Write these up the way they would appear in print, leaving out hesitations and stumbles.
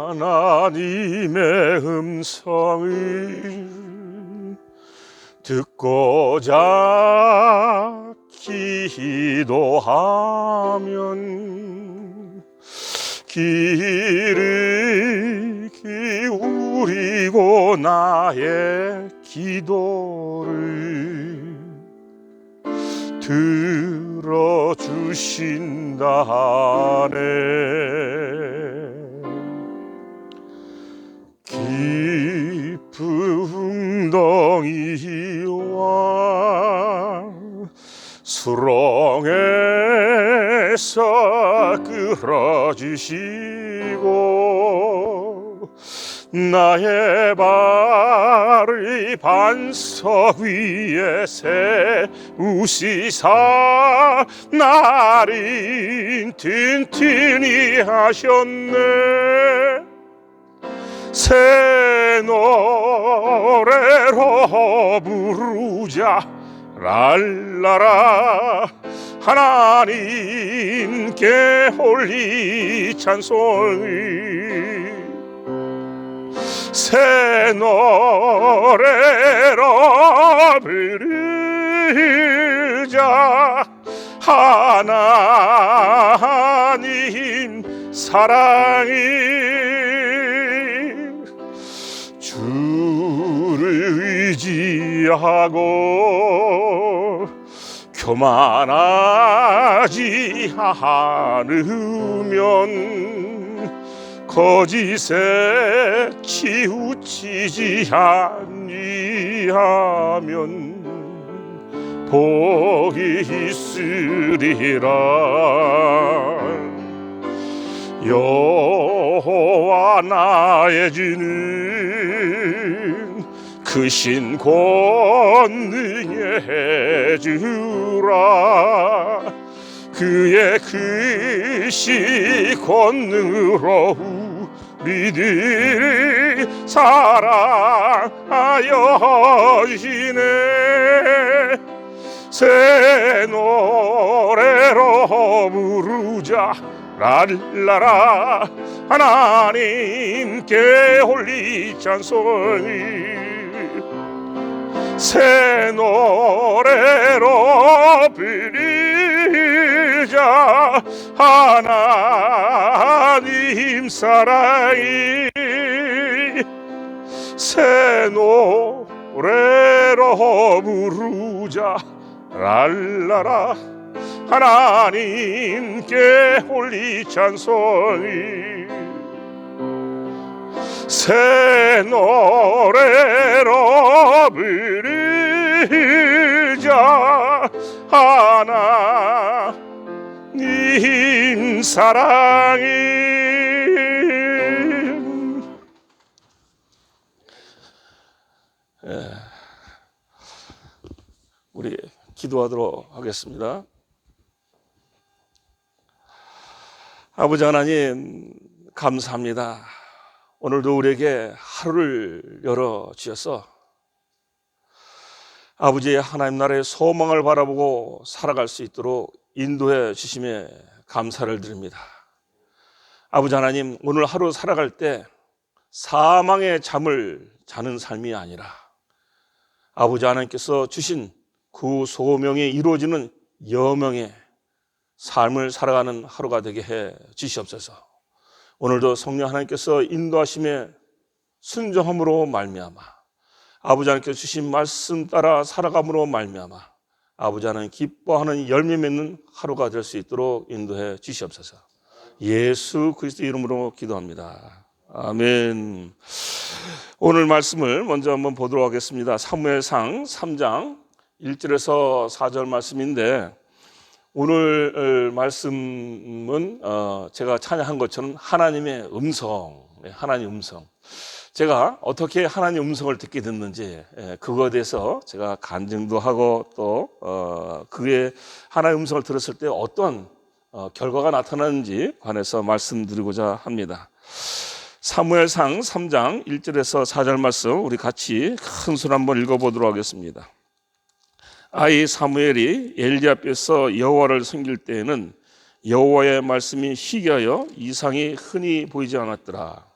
하나님의 음성을 듣고자 기도하면 귀를 기울이고 나의 기도를 들어주신다 하네. 깊은 웅덩이와 수렁에서 끌어주시고 나의 발을 반석 위에 세우시사 나를 튼튼히 하셨네. 새 노래로 부르자 랄라라 하나님께 홀리 찬송을 새 노래로 부르자 하나님 사랑을 주를 의지하고 교만하지 않으면 거짓에 치우치지 아니하면 복이 있으리라. 여호와 나의 주는 크신 권능의 해주라. 그의 크신 권능으로 우리들 사랑하여 주시네. 새 노래로 부르자 랄라라 하나님께 홀리 찬송을 새 노래로 부르자 하나님 사랑이 새 노래로 부르자 랄라라 하나님께 홀리 찬송이 새 노래로 부르자 하나님 사랑이. 우리 기도하도록 하겠습니다. 아버지 하나님 감사합니다. 오늘도 우리에게 하루를 열어주셔서 아버지의 하나님 나라의 소망을 바라보고 살아갈 수 있도록 인도해 주심에 감사를 드립니다. 아버지 하나님, 오늘 하루 살아갈 때 사망의 잠을 자는 삶이 아니라 아버지 하나님께서 주신 그 소명이 이루어지는 여명의 삶을 살아가는 하루가 되게 해 주시옵소서. 오늘도 성령 하나님께서 인도하심에 순종함으로 말미암아 아버지 하나님께서 주신 말씀 따라 살아감으로 말미암아 아버지 하나님 기뻐하는 열매 맺는 하루가 될 수 있도록 인도해 주시옵소서. 예수 그리스도 이름으로 기도합니다. 아멘. 오늘 말씀을 먼저 한번 보도록 하겠습니다. 사무엘상 3장 1절에서 4절 말씀인데, 오늘 말씀은 제가 찬양한 것처럼 하나님의 음성, 하나님 음성. 제가 어떻게 하나님 음성을 듣게 됐는지 그거에 대해서 제가 간증도 하고 또 그의 하나님 음성을 들었을 때 어떤 결과가 나타나는지 관해서 말씀드리고자 합니다. 사무엘상 3장 1절에서 4절 말씀 우리 같이 큰 소리 한번 읽어보도록 하겠습니다. 아이 사무엘이 엘리 앞에서 여호와를 섬길 때에는 여호와의 말씀이 희귀하여 이상이 흔히 보이지 않았더라.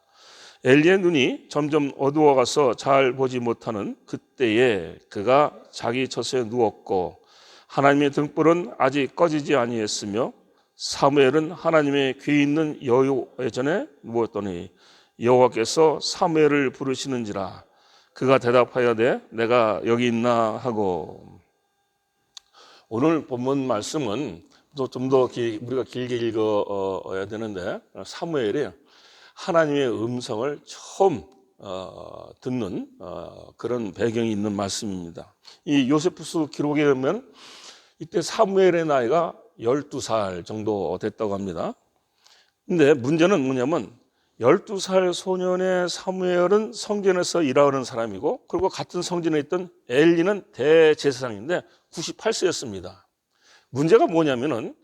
엘리의 눈이 점점 어두워가서 잘 보지 못하는 그때에 그가 자기 처소에 누웠고 하나님의 등불은 아직 꺼지지 아니했으며 사무엘은 하나님의 귀 있는 여호와의 전에 누웠더니 여호와께서 사무엘을 부르시는지라. 그가 대답하여되 내가 여기 있나 하고. 오늘 본문 말씀은 좀 더 우리가 길게 읽어야 되는데, 사무엘이 하나님의 음성을 처음 듣는 그런 배경이 있는 말씀입니다. 이 요세푸스 기록에 보면 이때 사무엘의 나이가 12살 정도 됐다고 합니다. 근데 문제는 뭐냐면 12살 소년의 사무엘은 성전에서 일하는 사람이고, 그리고 같은 성전에 있던 엘리는 대제사장인데 98세였습니다. 문제가 뭐냐면은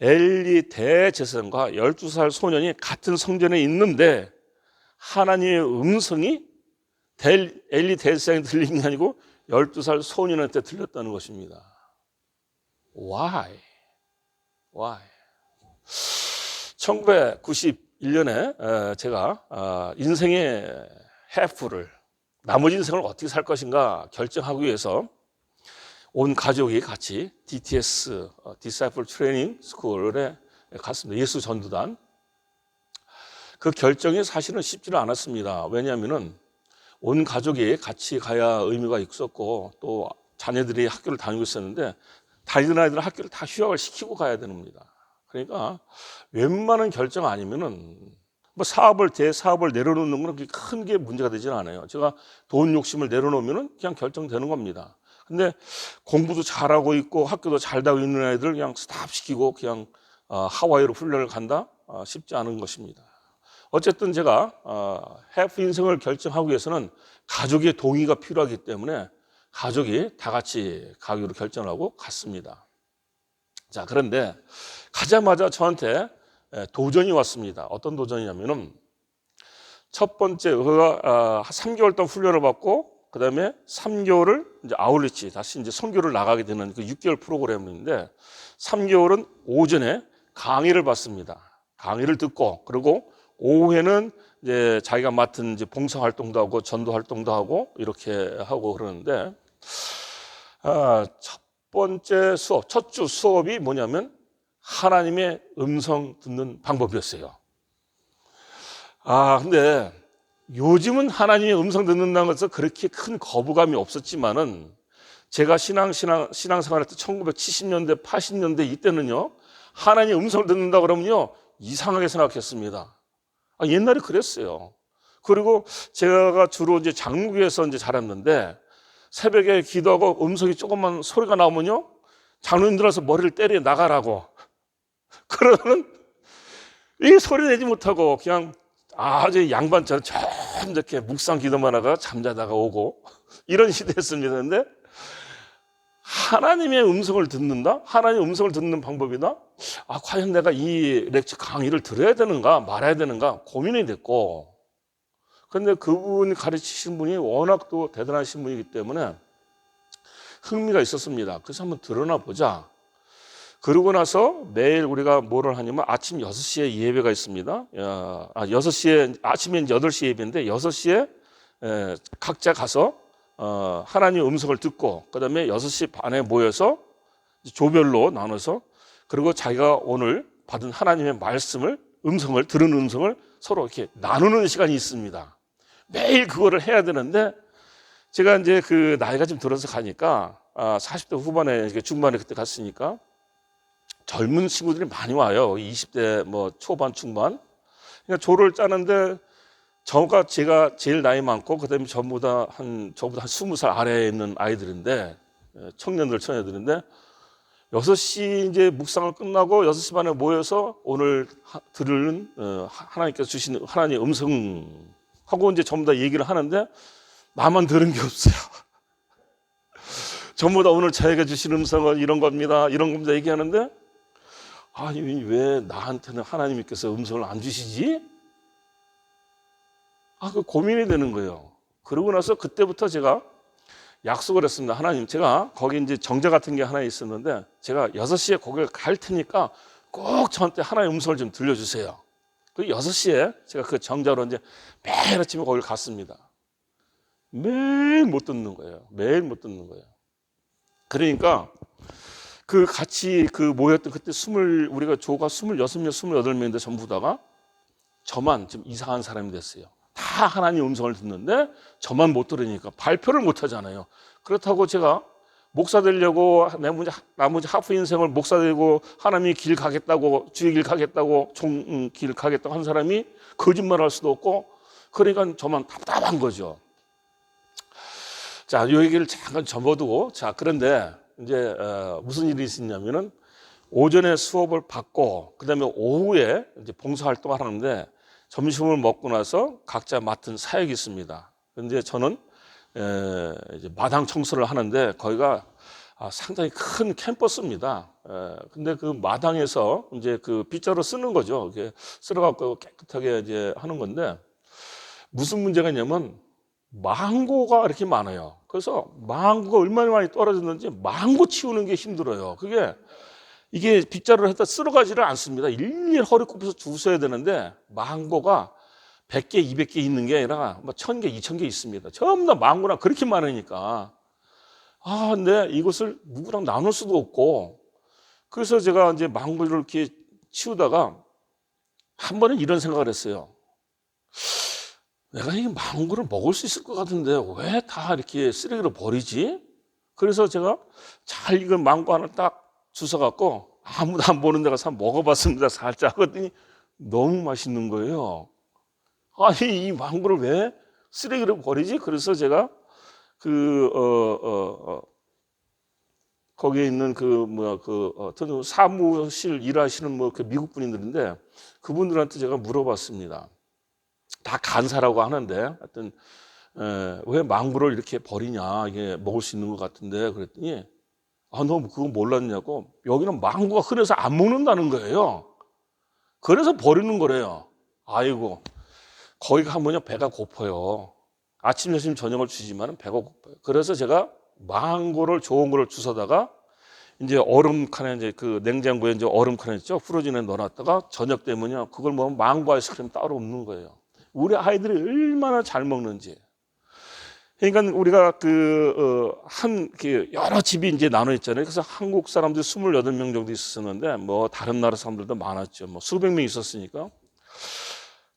엘리 대제사장과 12살 소년이 같은 성전에 있는데 하나님의 음성이 엘리 대제사장이 들린 게 아니고 12살 소년한테 들렸다는 것입니다. Why? 1991년에 제가 인생의 해프를, 나머지 인생을 어떻게 살 것인가 결정하기 위해서 온 가족이 같이 DTS, Disciple Training School에 갔습니다. 예수 전도단. 그 결정이 사실은 쉽지는 않았습니다. 왜냐하면 온 가족이 같이 가야 의미가 있었고, 또 자녀들이 학교를 다니고 있었는데 다니던 아이들은 학교를 다 휴학을 시키고 가야 됩니다. 그러니까 웬만한 결정 아니면은 뭐 대사업을 내려놓는 건 그렇게 큰 게 문제가 되지는 않아요. 제가 돈 욕심을 내려놓으면은 그냥 결정되는 겁니다. 근데 공부도 잘하고 있고 학교도 잘 다니고 있는 아이들 그냥 스탑시키고 그냥 하와이로 훈련을 간다? 쉽지 않은 것입니다. 어쨌든 제가 해프 인생을 결정하기 위해서는 가족의 동의가 필요하기 때문에 가족이 다 같이 가기로 결정하고 갔습니다. 자, 그런데 가자마자 저한테 도전이 왔습니다. 어떤 도전이냐면은 첫 번째, 그가 3개월 동안 훈련을 받고 그 다음에 3개월을 이제 아울리치, 다시 이제 선교를 나가게 되는 그 6개월 프로그램인데 3개월은 오전에 강의를 받습니다. 강의를 듣고, 그리고 오후에는 이제 자기가 맡은 이제 봉사 활동도 하고 전도 활동도 하고 이렇게 하고 그러는데, 첫 번째 수업, 첫 주 수업이 뭐냐면 하나님의 음성 듣는 방법이었어요. 근데 요즘은 하나님의 음성 듣는다는 것에서 그렇게 큰 거부감이 없었지만은 제가 신앙생활할 때 1970년대, 80년대 이때는요, 하나님의 음성을 듣는다 그러면요, 이상하게 생각했습니다. 옛날에 그랬어요. 그리고 제가 주로 이제 장로교에서 이제 자랐는데 새벽에 기도하고 음성이 조금만 소리가 나오면요, 장로님들 와서 머리를 때려 나가라고. 그러면 이 소리 내지 못하고 그냥 아주 양반처럼 이렇게 묵상 기도만 하다가 잠자다가 오고 이런 시대였습니다. 그런데 하나님의 음성을 듣는다? 하나님의 음성을 듣는 방법이다? 과연 내가 이 렉처 강의를 들어야 되는가 말아야 되는가 고민이 됐고, 그런데 그분이 가르치신 분이 워낙 또 대단하신 분이기 때문에 흥미가 있었습니다. 그래서 한번 들어나 보자. 그러고 나서 매일 우리가 뭐를 하냐면 아침 6시에 예배가 있습니다. 6시에, 아침에 8시 예배인데 6시에 각자 가서 하나님의 음성을 듣고, 그 다음에 6시 반에 모여서 조별로 나눠서, 그리고 자기가 오늘 받은 하나님의 말씀을, 들은 음성을 서로 이렇게 나누는 시간이 있습니다. 매일 그거를 해야 되는데, 제가 이제 그 나이가 좀 들어서 가니까 40대 후반에, 중반에 그때 갔으니까 젊은 친구들이 많이 와요. 20대 뭐 초반, 중반. 그러니까 조를 짜는데 제가 제일 나이 많고, 그 다음에 저보다 한 20살 아래에 있는 아이들인데, 처녀들인데, 6시 이제 묵상을 끝나고 6시 반에 모여서 오늘 들은 하나님께서 주신 하나님의 음성하고 이제 전부 다 얘기를 하는데, 나만 들은 게 없어요. 전부 다 오늘 저에게 주신 음성은 이런 겁니다, 이런 겁니다 얘기하는데, 왜 나한테는 하나님께서 음성을 안 주시지? 그 고민이 되는 거예요. 그러고 나서 그때부터 제가 약속을 했습니다. 하나님, 제가 거기 이제 정자 같은 게 하나 있었는데, 제가 6시에 거기를 갈 테니까 꼭 저한테 하나의 음성을 좀 들려주세요. 그 6시에 제가 그 정자로 이제 매일 아침에 거기를 갔습니다. 매일 못 듣는 거예요. 매일 못 듣는 거예요. 그러니까 그 같이 그 모였던 그때 우리가 조가 26명, 28명인데 전부 다가 저만 좀 이상한 사람이 됐어요. 다 하나님 음성을 듣는데 저만 못 들으니까 발표를 못 하잖아요. 그렇다고 제가 목사 되려고 나머지 하프 인생을 목사 되고 하나님이 길 가겠다고, 주의 길 가겠다고, 종 길 가겠다고 한 사람이 거짓말할 수도 없고, 그러니까 저만 답답한 거죠. 자, 이 얘기를 잠깐 접어두고, 자, 그런데 이제 무슨 일이 있었냐면은 오전에 수업을 받고 그다음에 오후에 이제 봉사활동을 하는데 점심을 먹고 나서 각자 맡은 사역이 있습니다. 그런데 저는 이제 마당 청소를 하는데 거기가 상당히 큰 캠퍼스입니다. 근데 그 마당에서 이제 그 빗자루 쓰는 거죠. 이렇게 쓸어갖고 깨끗하게 이제 하는 건데 무슨 문제가 있냐면 망고가 이렇게 많아요. 그래서 망고가 얼마나 많이 떨어졌는지 망고 치우는 게 힘들어요. 이게 빗자루를 해서 쓸어가지를 않습니다. 일일이 허리 굽혀서 주워야 되는데 망고가 100개, 200개 있는 게 아니라 1000개, 2000개 있습니다. 전부 다 망고랑 그렇게 많으니까. 근데 이것을 누구랑 나눌 수도 없고, 그래서 제가 이제 망고를 이렇게 치우다가 한 번은 이런 생각을 했어요. 내가 이 망고를 먹을 수 있을 것 같은데 왜 다 이렇게 쓰레기로 버리지? 그래서 제가 잘 익은 망고 하나 딱 주워갖고 아무도 안 보는 데 가서 먹어봤습니다. 살짝 하더니 너무 맛있는 거예요. 아니, 이 망고를 왜 쓰레기로 버리지? 그래서 제가 거기에 있는 사무실 일하시는 그 미국 분들인데 그분들한테 제가 물어봤습니다. 다 간사라고 하는데 하여튼 왜 망고를 이렇게 버리냐, 이게 먹을 수 있는 것 같은데 그랬더니 너 그거 몰랐냐고, 여기는 망고가 흔해서 안 먹는다는 거예요. 그래서 버리는 거래요. 아이고, 거기 가면요 배가 고파요. 아침, 점심, 저녁을 주지만 배가 고파요. 그래서 제가 망고를 좋은 거를 주워다가 이제 얼음칸에 이제 그 냉장고에 이제 얼음칸에 있죠, 프로즌에 넣어놨다가 저녁 되면요 그걸 먹으면 망고 아이스크림 따로 없는 거예요. 우리 아이들이 얼마나 잘 먹는지. 그러니까 우리가 여러 집이 이제 나눠 있잖아요. 그래서 한국 사람들이 28명 정도 있었는데 다른 나라 사람들도 많았죠. 수백 명 있었으니까.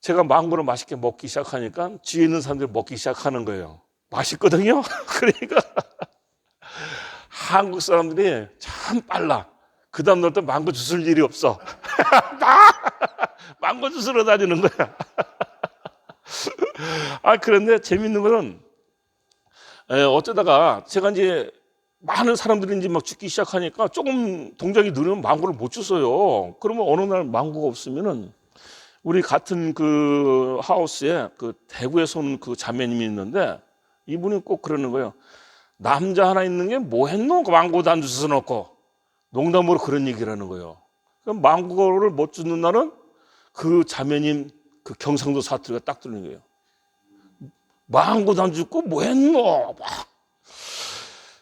제가 망고를 맛있게 먹기 시작하니까 뒤에 있는 사람들이 먹기 시작하는 거예요. 맛있거든요. 그러니까 한국 사람들이 참 빨라. 그 다음 날부터 망고 주술 일이 없어. 다 망고 주스러 다니는 거야. 그런데 재밌는 거는 어쩌다가 제가 이제 많은 사람들이 이제 막 죽기 시작하니까 조금 동작이 느리면 망고를 못 주워요. 그러면 어느 날 망고가 없으면은 우리 같은 그 하우스에 그 대구에서 온 그 자매님이 있는데 이분이 꼭 그러는 거예요. 남자 하나 있는 게 뭐 했노? 망고도 안 주워 놓고. 농담으로 그런 얘기를 하는 거예요. 그럼 망고를 못 주는 날은 그 자매님 그 경상도 사투리가 딱 들리는 거예요. 망고도 안 줬고 뭐 했노?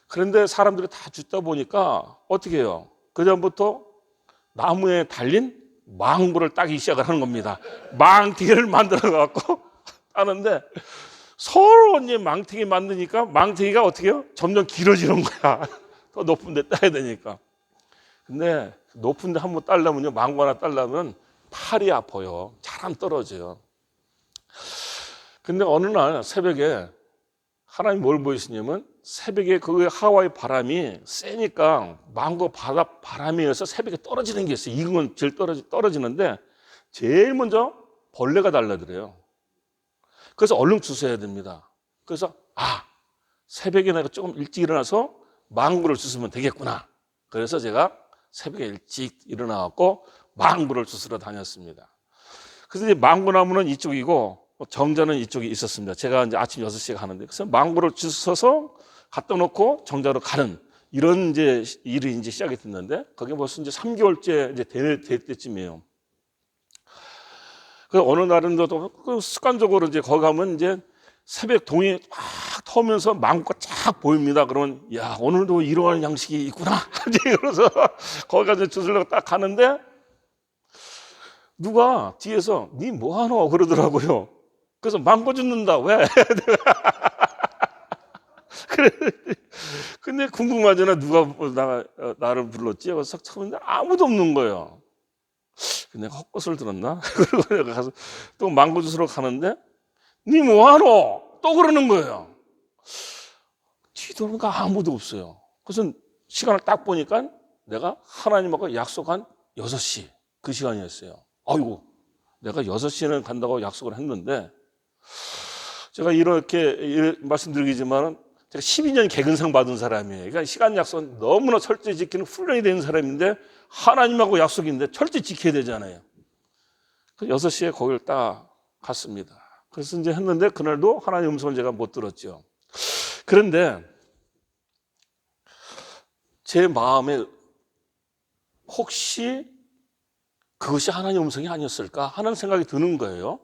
그런데 사람들이 다 줍다 보니까 어떻게 해요? 그다음부터 나무에 달린 망고를 따기 시작을 하는 겁니다. 망태기를 만들어 갖고 따는데 서로 이제 망태기 만드니까 망태기가 어떻게 해요? 점점 길어지는 거야. 더 높은 데 따야 되니까. 근데 높은 데 한번 따려면요, 망고 하나 따려면 팔이 아파요. 잘 안 떨어져요. 근데 어느 날 새벽에 하나님이 뭘 보이시냐면 새벽에 그 하와이 바람이 세니까 망고 바람이 어서 새벽에 떨어지는 게 있어요. 익은 건 제일 떨어지는데 제일 먼저 벌레가 달라들어요. 그래서 얼른 주워야 됩니다. 그래서 새벽에 내가 조금 일찍 일어나서 망고를 주스면 되겠구나. 그래서 제가 새벽에 일찍 일어나갖고 망고를 주스러 다녔습니다. 그래서 이제 망고 나무는 이쪽이고 정자는 이쪽에 있었습니다. 제가 이제 아침 6시에 가는데, 그래서 망고를 주워서 갖다 놓고 정자로 가는 이런 이제 일이 이제 시작이 됐는데, 그게 벌써 이제 3개월째 이제 될 때쯤이에요. 그래서 어느 날은 또 습관적으로 이제 거기 가면 이제 새벽 동이 막 터오면서 망고가 쫙 보입니다. 그러면 오늘도 이러한 양식이 있구나. 그래서 거기 가서 주스려고 딱 가는데 누가 뒤에서 니 뭐하노 그러더라고요. 그래서 망고 줍는다. 왜? 그래. 근데 궁금하잖아. 누가 나를 불렀지? 그래서 싹 찾는데 아무도 없는 거예요. 내가 헛것을 들었나? 그러고 내가 가서 또 망고 주스러 가는데 니 뭐하노? 또 그러는 거예요. 뒤돌아보니까 아무도 없어요. 그래서 시간을 딱 보니까 내가 하나님하고 약속한 6시 그 시간이었어요. 아이고, 내가 6시에는 간다고 약속을 했는데 제가 이렇게 말씀드리지만은 제가 12년 개근상 받은 사람이에요. 그러니까 시간 약속은 너무나 철저히 지키는 훈련이 되는 사람인데 하나님하고 약속인데 철저히 지켜야 되잖아요. 그래서 6시에 거기를 딱 갔습니다. 그래서 이제 했는데 그날도 하나님 음성을 제가 못 들었죠. 그런데 제 마음에 혹시 그것이 하나님 음성이 아니었을까 하는 생각이 드는 거예요.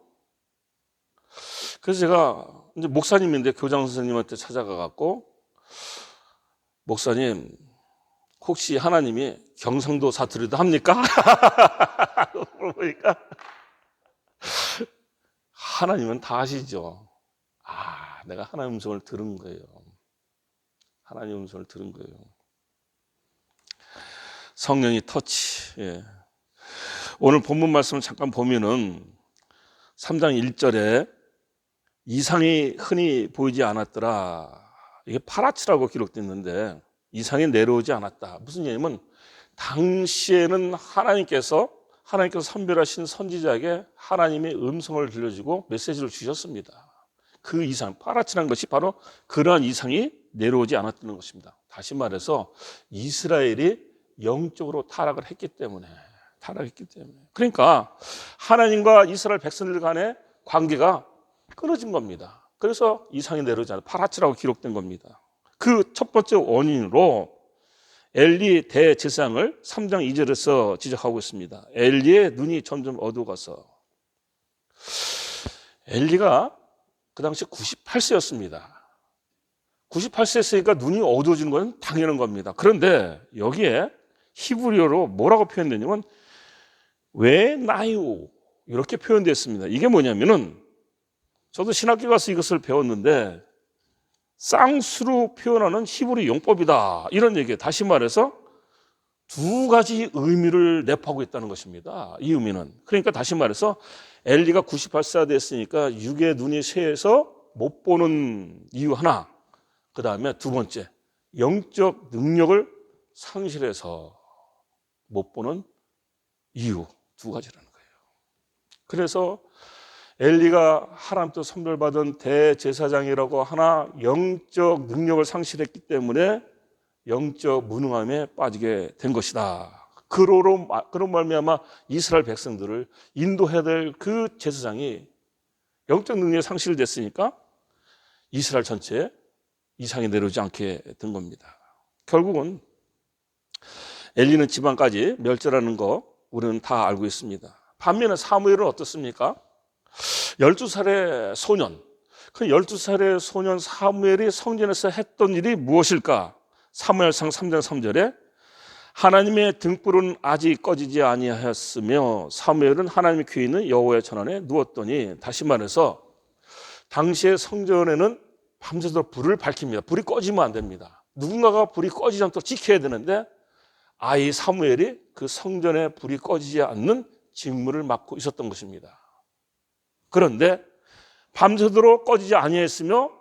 그래서 제가 이제 목사님인데 교장 선생님한테 찾아가 갖고 목사님 혹시 하나님이 경상도 사투리도 합니까? 물어보니까 하나님은 다 아시죠. 내가 하나님 음성을 들은 거예요. 하나님 음성을 들은 거예요. 성령이 터치. 예. 오늘 본문 말씀을 잠깐 보면은 3장 1절에 이상이 흔히 보이지 않았더라. 이게 파라치라고 기록됐는데 이상이 내려오지 않았다. 무슨 얘기냐면 당시에는 하나님께서 선별하신 선지자에게 하나님의 음성을 들려주고 메시지를 주셨습니다. 그 이상, 파라치라는 것이 바로 그러한 이상이 내려오지 않았다는 것입니다. 다시 말해서 이스라엘이 영적으로 타락했기 때문에. 그러니까 하나님과 이스라엘 백성들 간의 관계가 끊어진 겁니다. 그래서 이상이 내려오지 않아 파라치라고 기록된 겁니다. 그 첫 번째 원인으로 엘리 대제사장을 3장 2절에서 지적하고 있습니다. 엘리의 눈이 점점 어두워가서 엘리가 그 당시 98세였습니다. 98세였으니까 눈이 어두워지는 건 당연한 겁니다. 그런데 여기에 히브리어로 뭐라고 표현되냐면 왜 나이오 이렇게 표현됐습니다. 이게 뭐냐면은 저도 신학교 가서 이것을 배웠는데 쌍수로 표현하는 히브리 용법이다 이런 얘기예요. 다시 말해서 두 가지 의미를 내포하고 있다는 것입니다. 이 의미는 그러니까 다시 말해서 엘리가 98세가 됐으니까 육의 눈이 쇠해서 못 보는 이유 하나, 그 다음에 두 번째 영적 능력을 상실해서 못 보는 이유 두 가지라는 거예요. 그래서 엘리가 하나님께 선별받은 대제사장이라고 하나 영적 능력을 상실했기 때문에 영적 무능함에 빠지게 된 것이다. 그런 말미암아 이스라엘 백성들을 인도해야 될 그 제사장이 영적 능력이 상실됐으니까 이스라엘 전체에 이상이 내려오지 않게 된 겁니다. 결국은 엘리는 지방까지 멸절하는 거 우리는 다 알고 있습니다. 반면에 사무엘은 어떻습니까? 12살의 소년, 그 12살의 소년 사무엘이 성전에서 했던 일이 무엇일까? 사무엘상 3장 3절에 하나님의 등불은 아직 꺼지지 아니하였으며 사무엘은 하나님의 귀에 있는 여호와의 전환에 누웠더니, 다시 말해서 당시의 성전에는 밤새도록 불을 밝힙니다. 불이 꺼지면 안 됩니다. 누군가가 불이 꺼지지 않도록 지켜야 되는데 아이 사무엘이 그 성전에 불이 꺼지지 않는 직무를 맡고 있었던 것입니다. 그런데 밤새도록 꺼지지 아니했으며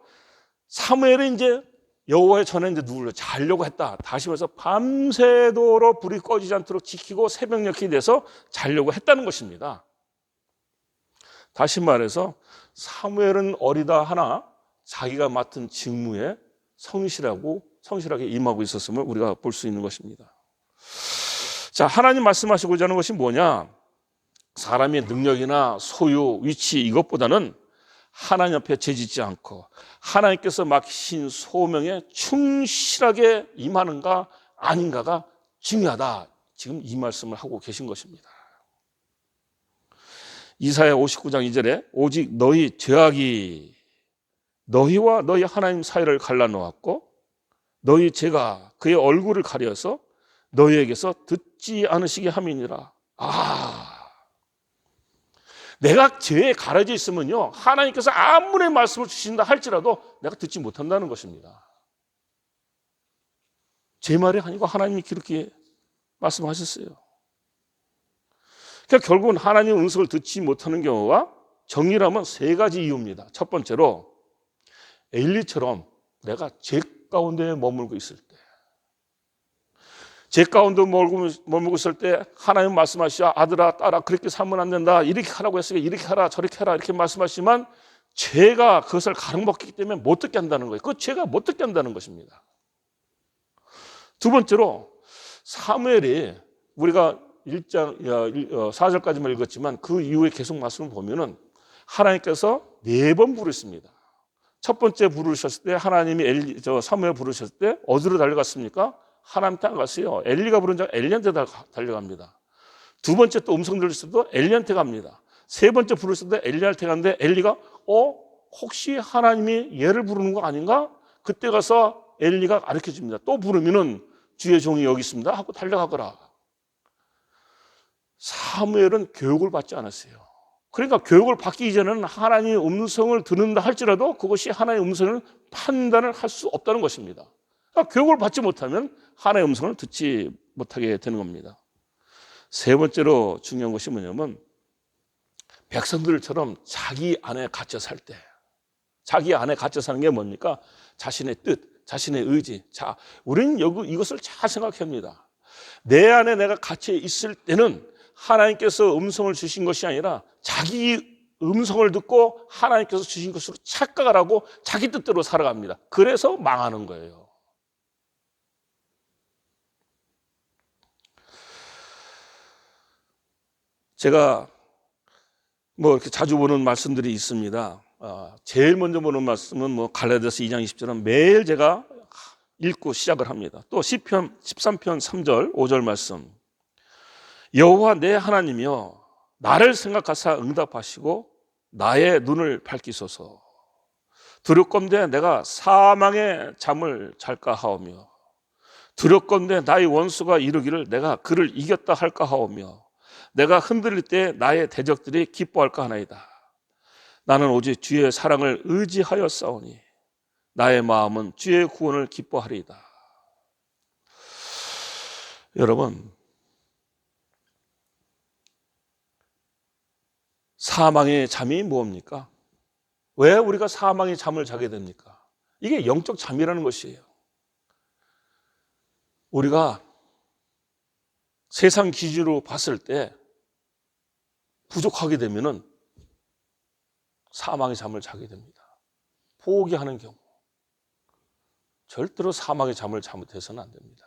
사무엘이 이제 여호와의 전에 이제 누우려 자려고 했다. 다시 말해서 밤새도록 불이 꺼지지 않도록 지키고 새벽녘이 돼서 자려고 했다는 것입니다. 다시 말해서 사무엘은 어리다 하나 자기가 맡은 직무에 성실하게 임하고 있었음을 우리가 볼 수 있는 것입니다. 자, 하나님 말씀하시고자 하는 것이 뭐냐? 사람의 능력이나 소유, 위치 이것보다는 하나님 앞에 죄짓지 않고 하나님께서 맡기신 소명에 충실하게 임하는가 아닌가가 중요하다. 지금 이 말씀을 하고 계신 것입니다. 이사야 59장 2절에 오직 너희 죄악이 너희와 너희 하나님 사이를 갈라놓았고 너희 죄가 그의 얼굴을 가려서 너희에게서 듣지 않으시게 함이니라. 내가 죄에 가려져 있으면요, 하나님께서 아무리 말씀을 주신다 할지라도 내가 듣지 못한다는 것입니다. 제 말이 아니고 하나님이 그렇게 말씀하셨어요. 그러니까 결국은 하나님의 음성을 듣지 못하는 경우가 정리하면 세 가지 이유입니다. 첫 번째로 엘리처럼 내가 죄 가운데 머물고 있을 때, 죄 가운데 머물고 있을 때 하나님 말씀하시야, 아들아 딸아 그렇게 살면 안 된다, 이렇게 하라고 했으니까 이렇게 하라 저렇게 하라 이렇게 말씀하시지만 죄가 그것을 가로막기 때문에 못 듣게 한다는 거예요. 그 죄가 못 듣게 한다는 것입니다. 두 번째로 사무엘이 우리가 4절까지만 읽었지만 그 이후에 계속 말씀을 보면은 하나님께서 4번 부르십니다. 첫 번째 부르셨을 때 하나님이 사무엘 부르셨을 때 어디로 달려갔습니까? 하나님한테 안 갔어요. 엘리가 부른 자 엘리한테 달려갑니다. 두 번째 또 음성 들렸을 때도 엘리한테 갑니다. 세 번째 부르셨을 때 엘리한테 갔는데 엘리가 혹시 하나님이 얘를 부르는 거 아닌가? 그때 가서 엘리가 가르쳐 줍니다. 또 부르면은 주의 종이 여기 있습니다 하고 달려가거라. 사무엘은 교육을 받지 않았어요. 그러니까 교육을 받기 이전에는 하나님의 음성을 듣는다 할지라도 그것이 하나님의 음성을 판단을 할 수 없다는 것입니다. 그러니까 교육을 받지 못하면 하나님의 음성을 듣지 못하게 되는 겁니다. 세 번째로 중요한 것이 뭐냐면 백성들처럼 자기 안에 갇혀 살 때, 자기 안에 갇혀 사는 게 뭡니까? 자신의 뜻, 자신의 의지. 자, 우리는 이것을 잘 생각해야 합니다. 내 안에 내가 갇혀 있을 때는 하나님께서 음성을 주신 것이 아니라 자기 음성을 듣고 하나님께서 주신 것으로 착각을 하고 자기 뜻대로 살아갑니다. 그래서 망하는 거예요. 제가 이렇게 자주 보는 말씀들이 있습니다. 제일 먼저 보는 말씀은 갈라디아서 2장 20절은 매일 제가 읽고 시작을 합니다. 또 시편 13편 3절 5절 말씀, 여호와 내 하나님이여 나를 생각하사 응답하시고 나의 눈을 밝히소서. 두렵건대 내가 사망의 잠을 잘까 하오며 두렵건대 나의 원수가 이르기를 내가 그를 이겼다 할까 하오며 내가 흔들릴 때 나의 대적들이 기뻐할까 하나이다. 나는 오직 주의 사랑을 의지하여 싸우니 나의 마음은 주의 구원을 기뻐하리이다. 여러분, 사망의 잠이 뭡니까? 왜 우리가 사망의 잠을 자게 됩니까? 이게 영적 잠이라는 것이에요. 우리가 세상 기준으로 봤을 때 부족하게 되면은 사망의 잠을 자게 됩니다. 포기하는 경우. 절대로 사망의 잠을 잘못해서는 안 됩니다.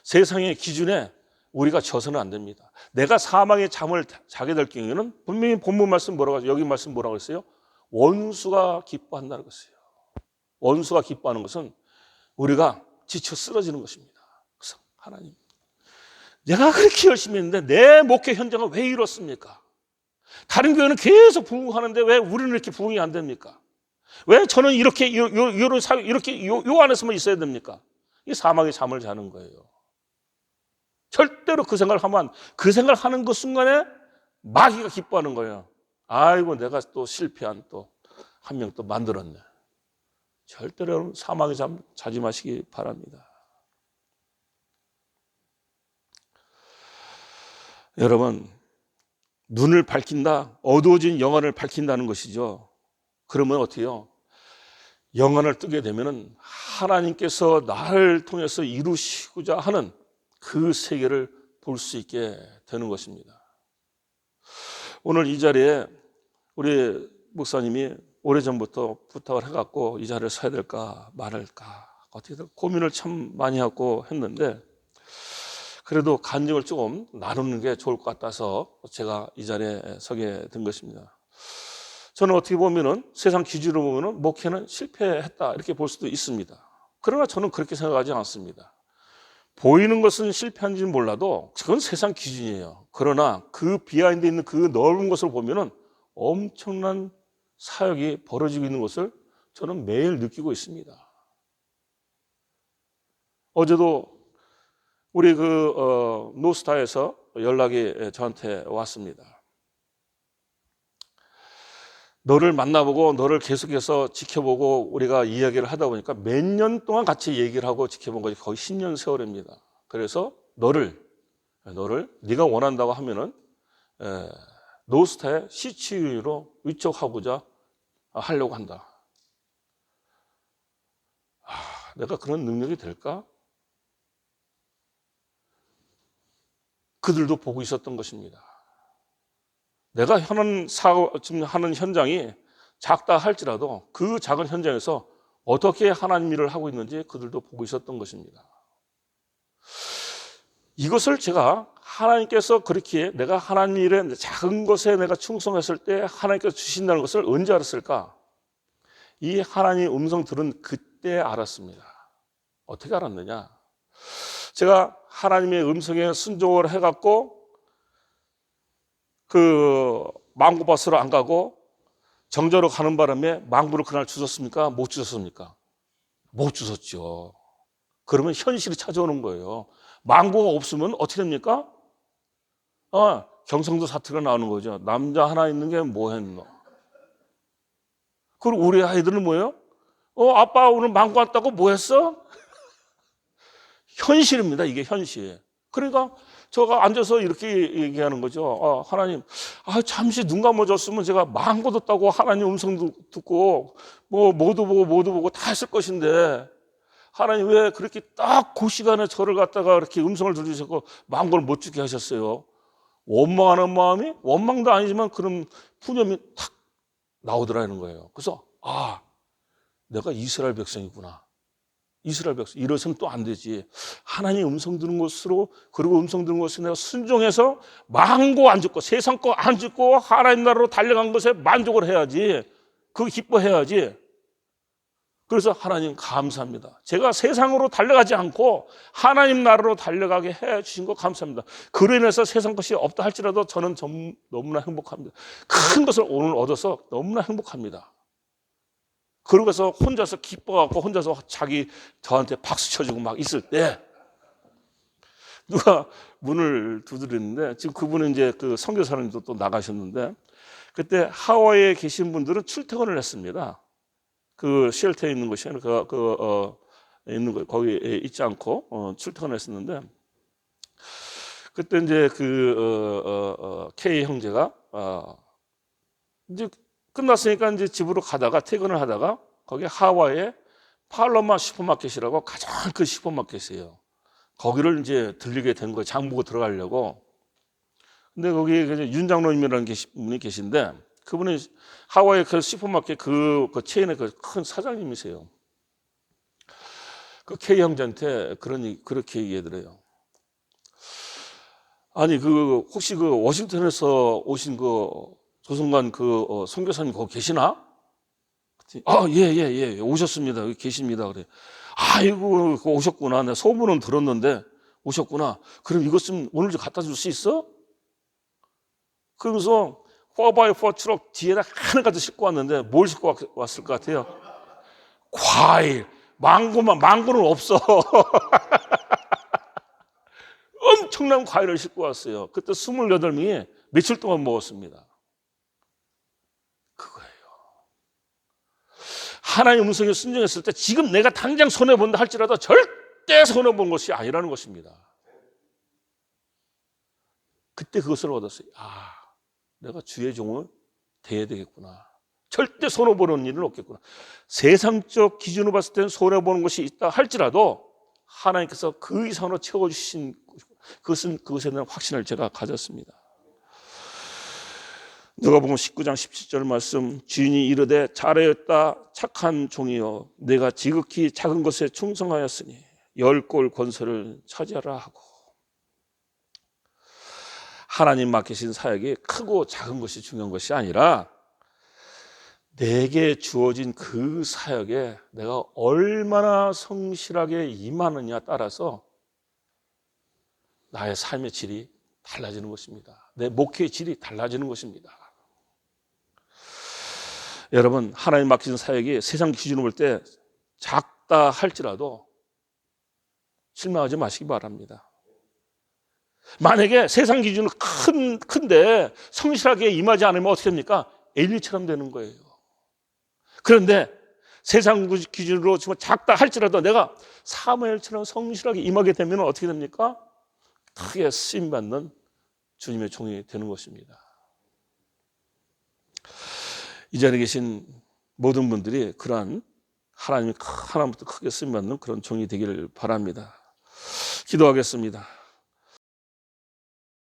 세상의 기준에 우리가 져서는 안 됩니다. 내가 사망의 잠을 자게 될 경우에는 분명히 본문 말씀 뭐라고 하죠? 여기 말씀 뭐라고 했어요? 원수가 기뻐한다는 것이에요. 원수가 기뻐하는 것은 우리가 지쳐 쓰러지는 것입니다. 그래서 하나님, 내가 그렇게 열심히 했는데 내 목회 현장은 왜 이렇습니까? 다른 교회는 계속 부흥하는데 왜 우리는 이렇게 부흥이 안 됩니까? 왜 저는 이렇게 요 안에서만 있어야 됩니까? 이 사망의 잠을 자는 거예요. 절대로 그 생각을 하면 그 생각을 하는 그 순간에 마귀가 기뻐하는 거예요. 아이고 내가 또 실패한 또 한 명 또 만들었네. 절대로 사망의 잠 자지 마시기 바랍니다. 여러분, 눈을 밝힌다, 어두워진 영안을 밝힌다는 것이죠. 그러면 어떻게 해요? 영안을 뜨게 되면 하나님께서 나를 통해서 이루시고자 하는 그 세계를 볼 수 있게 되는 것입니다. 오늘 이 자리에 우리 목사님이 오래전부터 부탁을 해갖고 이 자리에 서야 될까 말할까 어떻게 고민을 참 많이 하고 했는데 그래도 간증을 조금 나누는 게 좋을 것 같아서 제가 이 자리에 서게 된 것입니다. 저는 어떻게 보면은 세상 기준으로 보면은 목회는 실패했다 이렇게 볼 수도 있습니다. 그러나 저는 그렇게 생각하지 않습니다. 보이는 것은 실패한지는 몰라도 그건 세상 기준이에요. 그러나 그 비하인드에 있는 그 넓은 것을 보면은 엄청난 사역이 벌어지고 있는 것을 저는 매일 느끼고 있습니다. 어제도 우리 노스타에서 연락이 저한테 왔습니다. 너를 만나보고 너를 계속해서 지켜보고 우리가 이야기를 하다 보니까 몇 년 동안 같이 얘기를 하고 지켜본 것이 거의 10년 세월입니다. 그래서 너를 네가 원한다고 하면은 노스타의 CCU로 위촉하고자 하려고 한다. 내가 그런 능력이 될까? 그들도 보고 있었던 것입니다. 내가 지금 하는 현장이 작다 할지라도 그 작은 현장에서 어떻게 하나님 일을 하고 있는지 그들도 보고 있었던 것입니다. 이것을 제가 하나님께서 그렇게 내가 하나님 일에 작은 것에 내가 충성했을 때 하나님께서 주신다는 것을 언제 알았을까? 이 하나님의 음성 들은 그때 알았습니다. 어떻게 알았느냐? 제가 하나님의 음성에 순종을 해갖고 그 망고밭으로 안 가고 정저로 가는 바람에 망고를 그날 주셨습니까? 못 주셨습니까? 못 주셨죠. 그러면 현실이 찾아오는 거예요. 망고가 없으면 어떻게 됩니까? 경상도 사투리가 나오는 거죠. 남자 하나 있는 게 뭐 했노? 그리고 우리 아이들은 뭐예요? 아빠 오늘 망고 왔다고 뭐 했어? 현실입니다. 이게 현실. 그러니까 제가 앉아서 이렇게 얘기하는 거죠. 하나님, 잠시 눈 감아줬으면 제가 망고도 따고 하나님 음성도 듣고 모두 보고 다 했을 것인데 하나님 왜 그렇게 딱 그 시간에 저를 갖다가 이렇게 음성을 들으시고 망고를 못 주게 하셨어요? 원망하는 마음이 원망도 아니지만 그런 푸념이 탁 나오더라는 거예요. 그래서 내가 이스라엘 백성이구나. 이스라엘 백성 이러서는 또 안 되지. 하나님 음성 들은 것으로 그리고 음성 들은 것을 내가 순종해서 망고 안 죽고 세상 거 안 죽고 하나님 나라로 달려간 것에 만족을 해야지. 그거 기뻐해야지. 그래서 하나님 감사합니다. 제가 세상으로 달려가지 않고 하나님 나라로 달려가게 해 주신 거 감사합니다. 그로 인해서 세상 것이 없다 할지라도 저는 너무나 행복합니다. 큰 것을 오늘 얻어서 너무나 행복합니다. 그러고서 혼자서 기뻐갖고 혼자서 저한테 박수 쳐주고 막 있을 때 누가 문을 두드렸는데 지금 그분은 이제 그 선교사님도 또 나가셨는데 그때 하와이에 계신 분들은 출퇴근을 했습니다. 그 쉘터에 있는 곳이 아니라 있는 거 거기에 있지 않고 출퇴근을 했었는데 그때 이제 K 형제가 이제 끝났으니까 이제 집으로 가다가 퇴근을 하다가 거기 하와이에 팔로마 슈퍼마켓이라고 가장 큰 슈퍼마켓이에요. 거기를 이제 들리게 된 거예요. 장 보고 들어가려고. 근데 거기 윤 장로님이라는 분이 계신데 그분이 하와이 그 슈퍼마켓 그 체인의 그 큰 사장님이세요. 그 K 형제한테 그렇게 얘기하더래요. 아니 혹시 워싱턴에서 오신 조성관 선교사님 거기 계시나? 예, 오셨습니다. 여기 계십니다. 그래. 아이고, 오셨구나. 내가 소문은 들었는데 오셨구나. 그럼 이것 좀 오늘 좀 갖다 줄 수 있어? 그러면서 4x4 트럭 뒤에다 하나까지 싣고 왔는데 뭘 싣고 왔을 것 같아요? 과일. 망고는 없어. 엄청난 과일을 싣고 왔어요. 그때 28명이 며칠 동안 먹었습니다. 그거예요. 하나님의 음성에 순종했을 때 지금 내가 당장 손해본다 할지라도 절대 손해본 것이 아니라는 것입니다. 그때 그것을 얻었어요. 내가 주의 종을 대해야 되겠구나. 절대 손해보는 일은 없겠구나. 세상적 기준으로 봤을 때는 손해보는 것이 있다 할지라도 하나님께서 그 이상으로 채워주신 그것에 대한 확신을 제가 가졌습니다. 누가복음 19장 17절 말씀, 주인이 이르되 잘하였다 착한 종이여 내가 지극히 작은 것에 충성하였으니 10골 권세를 차지하라 하고, 하나님 맡기신 사역이 크고 작은 것이 중요한 것이 아니라 내게 주어진 그 사역에 내가 얼마나 성실하게 임하느냐에 따라서 나의 삶의 질이 달라지는 것입니다. 내 목회의 질이 달라지는 것입니다. 여러분, 하나님 맡기신 사역이 세상 기준으로 볼 때 작다 할지라도 실망하지 마시기 바랍니다. 만약에 세상 기준으로 큰데 성실하게 임하지 않으면 어떻게 됩니까? 엘리처럼 되는 거예요. 그런데 세상 기준으로 정말 작다 할지라도 내가 사무엘처럼 성실하게 임하게 되면 어떻게 됩니까? 크게 쓰임받는 주님의 종이 되는 것입니다. 이 자리에 계신 모든 분들이 그러한 하나님이 하나님부터 크게 쓰임받는 그런 종이 되기를 바랍니다. 기도하겠습니다.